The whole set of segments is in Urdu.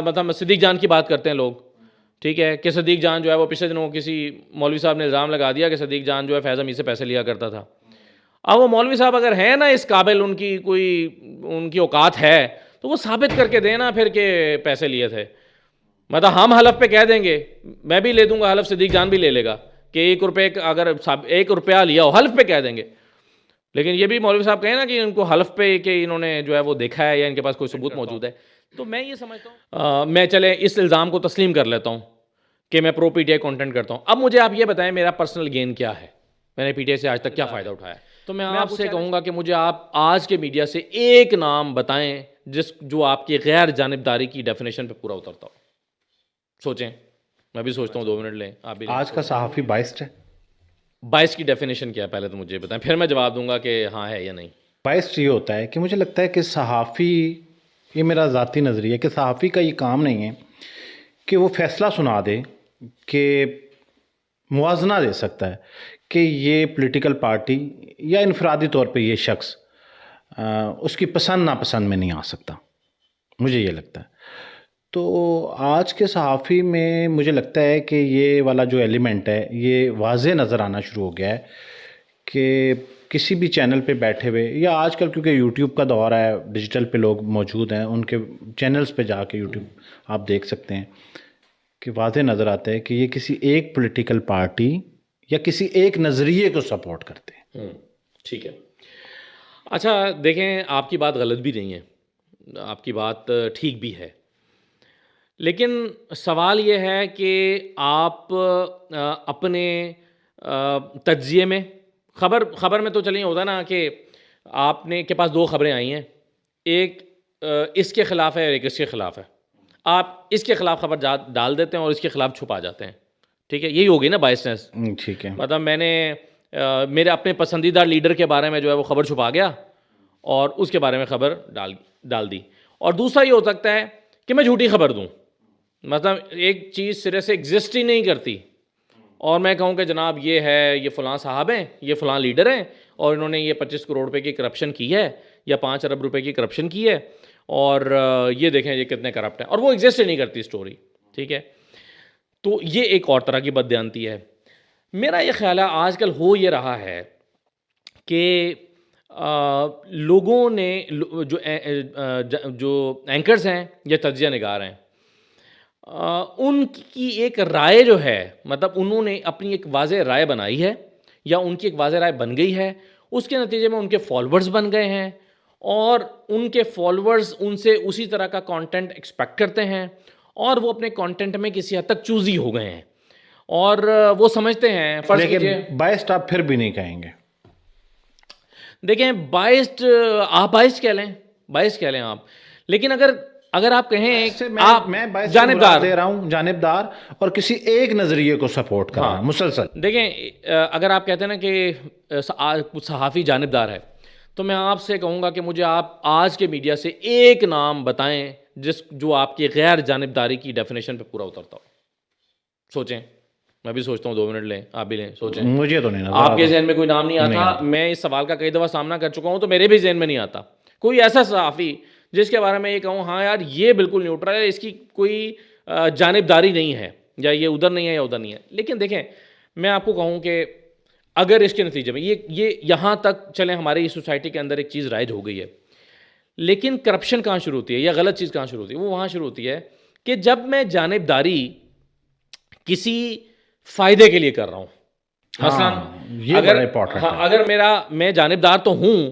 مطلب صدیق جان کی بات کرتے ہیں لوگ، ٹھیک ہے، کہ صدیق جان جو ہے وہ پچھلے دنوں کسی مولوی صاحب نے الزام لگا دیا کہ صدیق جان جو ہے فیض امین سے پیسے لیا کرتا تھا. اب وہ مولوی صاحب اگر ہیں نا اس قابل، ان کی اوقات ہے تو وہ ثابت کر کے دیں نا پھر کہ پیسے لیے تھے. مطلب ہم حلف پہ کہہ دیں گے، میں بھی لے دوں گا حلف، صدیق جان بھی لے لے گا کہ 1 روپے اگر 1 روپیہ لیا ہو، حلف پہ کہہ دیں گے. لیکن یہ بھی مولوی صاحب کہیں نا کہ ان کو حلف پہ کہ انہوں نے جو ہے وہ دیکھا ہے یا ان کے پاس کوئی ثبوت موجود ہے. تو میں یہ سمجھتا ہوں میں چلے اس الزام کو تسلیم کر لیتا ہوں کہ میں پرو پی ٹی آئی کانٹینٹ کرتا ہوں. اب مجھے آپ یہ بتائیں میرا پرسنل گین کیا ہے، میں نے پی ٹی آئی سے آج تک کیا فائدہ اٹھایا ہے. تو میں آپ سے کہوں گا کہ مجھے آپ آج کے میڈیا سے ایک نام بتائیں جو آپ کی غیر جانبداری کی ڈیفینیشن پہ پورا اترتا ہو. سوچیں، میں بھی سوچتا ہوں، 2 منٹ لیں آپ بھی. آج کا صحافی بائسڈ ہے. بائس کی ڈیفینیشن کیا ہے پہلے تو مجھے بتائیں، پھر میں جواب دوں گا کہ ہاں ہے یا نہیں. بائسڈ یہ ہوتا ہے کہ مجھے لگتا ہے کہ صحافی، یہ میرا ذاتی نظریہ ہے کہ صحافی کا یہ کام نہیں ہے کہ وہ فیصلہ سنا دے، کہ موازنہ دے سکتا ہے کہ یہ پولیٹیکل پارٹی یا انفرادی طور پہ یہ شخص اس کی پسند ناپسند میں نہیں آ سکتا. مجھے یہ لگتا ہے. تو آج کے صحافی میں مجھے لگتا ہے کہ یہ والا جو ایلیمنٹ ہے یہ واضح نظر آنا شروع ہو گیا ہے کہ کسی بھی چینل پہ بیٹھے ہوئے، یا آج کل کیونکہ یوٹیوب کا دور ہے، ڈیجیٹل پہ لوگ موجود ہیں، ان کے چینلز پہ جا کے یوٹیوب آپ دیکھ سکتے ہیں کہ واضح نظر آتا ہے کہ یہ کسی ایک پولیٹیکل پارٹی یا کسی ایک نظریے کو سپورٹ کرتے ہیں. ٹھیک ہے. اچھا دیکھیں، آپ کی بات غلط بھی نہیں ہے، آپ کی بات ٹھیک بھی ہے، لیکن سوال یہ ہے کہ آپ اپنے تجزیے میں خبر میں تو چلیں ہوتا نا کہ آپ نے کے پاس 2 خبریں آئی ہیں، ایک اس کے خلاف ہے اور ایک اس کے خلاف ہے. آپ اس کے خلاف خبر ڈال دیتے ہیں اور اس کے خلاف چھپا جاتے ہیں. ٹھیک ہے، یہی ہوگی نا بائسنس. ٹھیک ہے. مطلب میں نے میرے اپنے پسندیدہ لیڈر کے بارے میں جو ہے وہ خبر چھپا گیا اور اس کے بارے میں خبر ڈال دی. اور دوسرا یہ ہو سکتا ہے کہ میں جھوٹی خبر دوں، مطلب ایک چیز سرے سے ایگزسٹ ہی نہیں کرتی اور میں کہوں کہ جناب یہ ہے، یہ فلاں صاحب ہیں، یہ فلاں لیڈر ہیں اور انہوں نے یہ 25 کروڑ روپے کی کرپشن کی ہے یا 5 ارب روپے کی کرپشن کی ہے اور یہ دیکھیں یہ کتنے کرپٹ ہیں، اور وہ ایگزسٹ ہی نہیں کرتی اسٹوری. ٹھیک ہے، تو یہ ایک اور طرح کی بددیانتی ہے. میرا یہ خیال ہے آج کل ہو یہ رہا ہے کہ لوگوں نے جو اینکرز ہیں یا تجزیہ نگار ہیں، ان کی ایک رائے جو ہے، مطلب انہوں نے اپنی ایک واضح رائے بنائی ہے یا ان کی ایک واضح رائے بن گئی ہے، اس کے نتیجے میں ان کے فالوورز بن گئے ہیں اور ان کے فالوورز ان سے اسی طرح کا کانٹینٹ ایکسپیکٹ کرتے ہیں اور وہ اپنے کانٹینٹ میں کسی حد تک چوزی ہو گئے ہیں اور وہ سمجھتے ہیں. لیکن بائسڈ آپ پھر بھی نہیں کہیں گے. دیکھیں بائسڈ، آپ بائسڈ کہہ لیں آپ، لیکن اگر آپ کہیں آپ میں جانبدار دے رہا ہوں، جانبدار اور کسی ایک نظریے کو سپورٹ کر رہا ہوں مسلسل. دیکھیں اگر آپ کہتے ہیں نا کہ صحافی جانبدار ہے، تو میں آپ سے کہوں گا کہ مجھے آپ آج کے میڈیا سے ایک نام بتائیں جو آپ کی غیر جانبداری کی ڈیفینیشن پہ پورا اترتا ہو. سوچیں، میں بھی سوچتا ہوں، 2 منٹ لیں آپ بھی لیں. سوچیں، مجھے تو نہیں نظر آپ کے ذہن میں کوئی نام نہیں آتا. میں اس سوال کا کئی دفعہ سامنا کر چکا ہوں تو میرے بھی ذہن میں نہیں آتا کوئی ایسا صحافی جس کے بارے میں یہ کہوں ہاں یار یہ بالکل نیوٹرل ہے، اس کی کوئی جانبداری نہیں ہے، یا یہ ادھر نہیں ہے یا ادھر نہیں ہے. لیکن دیکھیں میں آپ کو کہوں کہ اگر اس کے نتیجے میں یہ یہاں تک چلیں، ہماری سوسائٹی کے اندر ایک چیز رائج ہو گئی ہے، لیکن کرپشن کہاں شروع ہوتی ہے یا غلط چیز کہاں شروع ہوتی ہے؟ وہ وہاں شروع ہوتی ہے کہ جب میں جانبداری کسی فائدے کے لیے کر رہا ہوں. مثلا اگر میں جانبدار تو ہوں،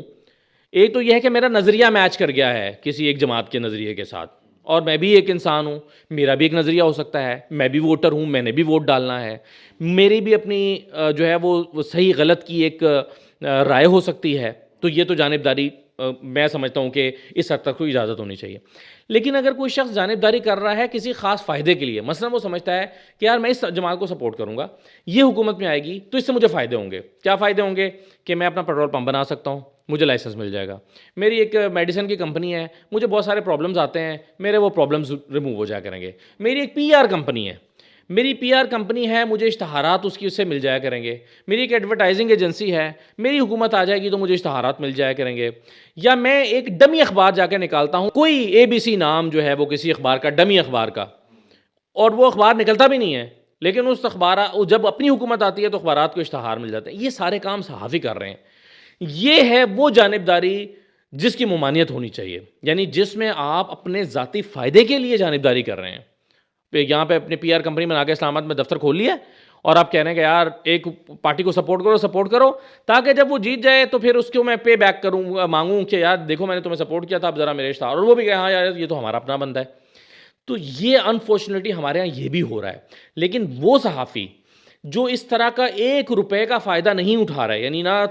ایک تو یہ ہے کہ میرا نظریہ میچ کر گیا ہے کسی ایک جماعت کے نظریے کے ساتھ، اور میں بھی ایک انسان ہوں، میرا بھی ایک نظریہ ہو سکتا ہے، میں بھی ووٹر ہوں، میں نے بھی ووٹ ڈالنا ہے، میری بھی اپنی جو ہے وہ صحیح غلط کی ایک رائے ہو سکتی ہے. تو یہ تو جانبداری میں سمجھتا ہوں کہ اس حد تک کوئی اجازت ہونی چاہیے. لیکن اگر کوئی شخص جانبداری کر رہا ہے کسی خاص فائدے کے لیے، مثلا وہ سمجھتا ہے کہ یار میں اس جماعت کو سپورٹ کروں گا، یہ حکومت میں آئے گی تو اس سے مجھے فائدے ہوں گے. کیا فائدے ہوں گے؟ کہ میں اپنا پیٹرول پمپ بنا سکتا ہوں، مجھے لائسنس مل جائے گا. میری ایک میڈیسن کی کمپنی ہے، مجھے بہت سارے پرابلمز آتے ہیں، میرے وہ پرابلمز ریموو ہو جایا کریں گے. میری ایک PR کمپنی ہے، میری پی آر کمپنی ہے, مجھے اشتہارات اس کی اس سے مل جایا کریں گے, میری ایک ایڈورٹائزنگ ایجنسی ہے, میری حکومت آ جائے گی تو مجھے اشتہارات مل جایا کریں گے, یا میں ایک ڈمی اخبار جا کے نکالتا ہوں, کوئی اے بی سی نام جو ہے وہ کسی اخبار کا, ڈمی اخبار کا, اور وہ اخبار نکلتا بھی نہیں ہے, لیکن اس جب اپنی حکومت آتی ہے تو اخبارات کو اشتہار مل جاتے ہیں. یہ سارے کام صحافی کر رہے ہیں. یہ ہے وہ جانبداری جس کی ممانعت ہونی چاہیے, یعنی جس میں آپ اپنے ذاتی فائدے کے لیے جانبداری کر رہے ہیں. یہاں پہ اپنے پی آر کمپنی بنا کے اسلام آباد میں دفتر کھول لیا اور آپ کہہ رہے ہیں کہ یار ایک پارٹی کو سپورٹ کرو تاکہ جب وہ جیت جائے تو پھر اس کو میں پے بیک مانگوں کہ یار دیکھو میں نے تمہیں سپورٹ کیا تھا, اب ذرا میرے اشتہار, اور وہ بھی کہے ہاں یار یہ تو ہمارا اپنا بندہ ہے. تو یہ انفارچونیٹلی ہمارے ہاں یہ بھی ہو رہا ہے. لیکن وہ صحافی جو اس طرح کا 1 روپے کا فائدہ نہیں اٹھا رہا ہے, یعنی نہ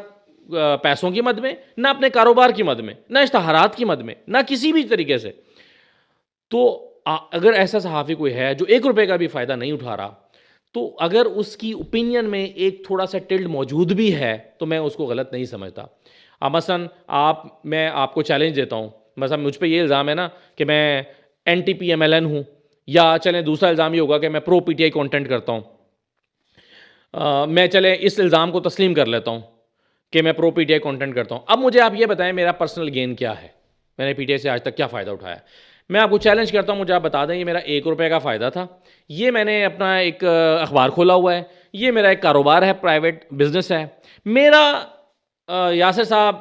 پیسوں کی مد میں, نہ اپنے کاروبار کی مد میں, نہ اشتہارات کی مد میں, نہ کسی بھی طریقے سے, تو اگر ایسا صحافی کوئی ہے جو 1 روپے کا بھی فائدہ نہیں اٹھا رہا, تو اگر اس کی اوپینین میں ایک تھوڑا سا ٹلڈ موجود بھی ہے تو میں اس کو غلط نہیں سمجھتا. اب مثلا میں آپ کو چیلنج دیتا ہوں, مثلا مجھ پہ یہ الزام ہے نا کہ میں anti P M L N ہوں, یا چلیں دوسرا الزام یہ ہوگا کہ میں پرو پی ٹی آئی کانٹینٹ کرتا ہوں. میں چلیں اس الزام کو تسلیم کر لیتا ہوں کہ میں پرو پی ٹی آئی کانٹینٹ کرتا ہوں. اب مجھے آپ یہ بتائیں میرا پرسنل گین کیا ہے, میں نے پی ٹی آئی سے آج تک کیا فائدہ اٹھایا. میں آپ کو چیلنج کرتا ہوں, مجھے آپ بتا دیں یہ میرا 1 روپے کا فائدہ تھا, یہ میں نے اپنا ایک اخبار کھولا ہوا ہے, یہ میرا ایک کاروبار ہے, پرائیویٹ بزنس ہے میرا. یاسر صاحب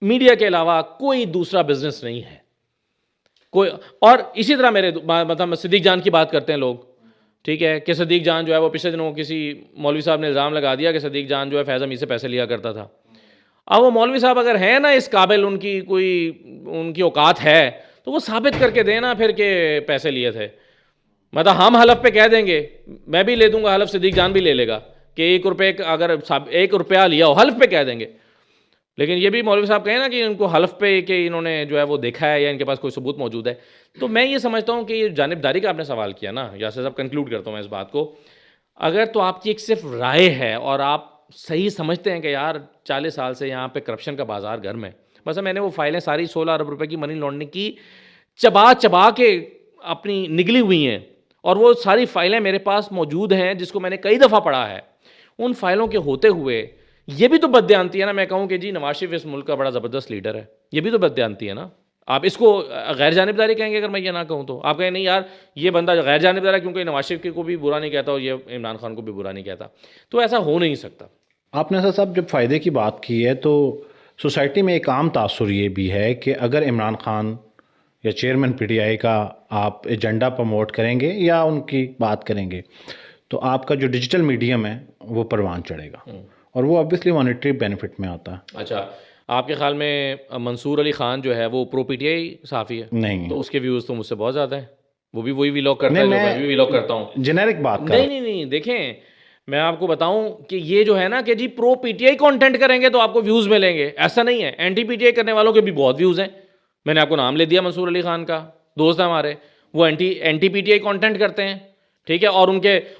میڈیا کے علاوہ کوئی دوسرا بزنس نہیں ہے کوئی. اور اسی طرح میرے مطلب صدیق جان کی بات کرتے ہیں لوگ, ٹھیک ہے, کہ صدیق جان جو ہے وہ پچھلے دنوں کسی مولوی صاحب نے الزام لگا دیا کہ صدیق جان جو ہے فیض حمید سے پیسے لیا کرتا تھا. اب وہ مولوی صاحب اگر ہیں نا اس قابل, ان کی اوقات ہے تو وہ ثابت کر کے دیں نا پھر کہ پیسے لیے تھے. مطلب ہم حلف پہ کہہ دیں گے, میں بھی لے دوں گا حلف, صدیق جان بھی لے لے گا کہ 1 روپے اگر 1 روپیہ لیا ہو, حلف پہ کہہ دیں گے. لیکن یہ بھی مولوی صاحب کہیں نا کہ ان کو حلف پہ کہ انہوں نے جو ہے وہ دیکھا ہے یا ان کے پاس کوئی ثبوت موجود ہے. تو میں یہ سمجھتا ہوں کہ یہ جانبداری کا آپ نے سوال کیا نا, یاسر صاحب, کنکلوڈ کرتا ہوں میں اس بات کو. اگر تو آپ کی ایک صرف رائے ہے اور آپ صحیح سمجھتے ہیں کہ یار 40 سال سے یہاں پہ کرپشن کا بازار گرم ہے, بس میں نے وہ فائلیں ساری 16 ارب روپے کی منی لانڈرنگ کی چبا کے اپنی نگلی ہوئی ہیں, اور وہ ساری فائلیں میرے پاس موجود ہیں جس کو میں نے کئی دفعہ پڑھا ہے. ان فائلوں کے ہوتے ہوئے یہ بھی تو بددیانتی ہے نا, میں کہوں کہ جی نواز شریف اس ملک کا بڑا زبردست لیڈر ہے, یہ بھی تو بددیانتی ہے نا. آپ اس کو غیر جانبداری کہیں گے اگر میں یہ نہ کہوں تو. آپ کہیں نہیں یار یہ بندہ غیر جانبدار ہے کیونکہ نواز شریف کو بھی برا نہیں کہتا اور یہ عمران خان کو بھی برا نہیں کہتا, تو ایسا ہو نہیں سکتا. آپ نے صاحب جب فائدے کی بات کی ہے تو سوسائٹی میں ایک عام تاثر یہ بھی ہے کہ اگر عمران خان یا چیئرمین پی ٹی آئی کا آپ ایجنڈا پروموٹ کریں گے یا ان کی بات کریں گے تو آپ کا جو ڈیجیٹل میڈیم ہے وہ پروان چڑھے گا, اور وہ obviously مانیٹری بینیفٹ میں آتا ہے. اچھا, آپ کے خیال میں منصور علی خان جو ہے وہ پرو پی ٹی آئی صحافی ہے؟ نہیں, تو اس کے ویوز تو مجھ سے بہت زیادہ ہیں, وہ بھی وہی ویلاگ کرتا ہے جو میں بھی ویلاگ کرتا ہوں. جنیرک بات کر نہیں, دیکھیں میں آپ کو بتاؤں کہ یہ جو ہے نا کہ جی پرو پی ٹی آئی کانٹینٹ کریں گے تو آپ کو ویوز ملیں گے, ایسا نہیں ہے. اینٹی پی ٹی آئی کرنے والوں کے بھی بہت ویوز ہیں. میں نے آپ کو نام لے دیا منصور علی خان کا, دوست ہیں ہمارے, وہ anti P T I content کرتے ہیں, ٹھیک ہے,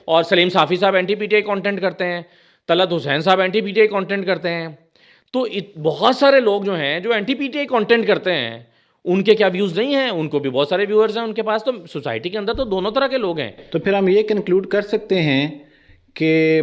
اور سلیم صافی صاحب anti P T I content کرتے ہیں, طلعت حسین صاحب anti P T I content کرتے ہیں. تو بہت سارے لوگ جو ہیں جو anti P T I content کرتے ہیں ان کے کیا ویوز نہیں ہیں, ان کو بھی بہت سارے ویورز ہیں ان کے پاس. تو سوسائٹی کے اندر تو دونوں طرح کے لوگ ہیں. تو پھر ہم یہ کنکلوڈ کر سکتے ہیں کہ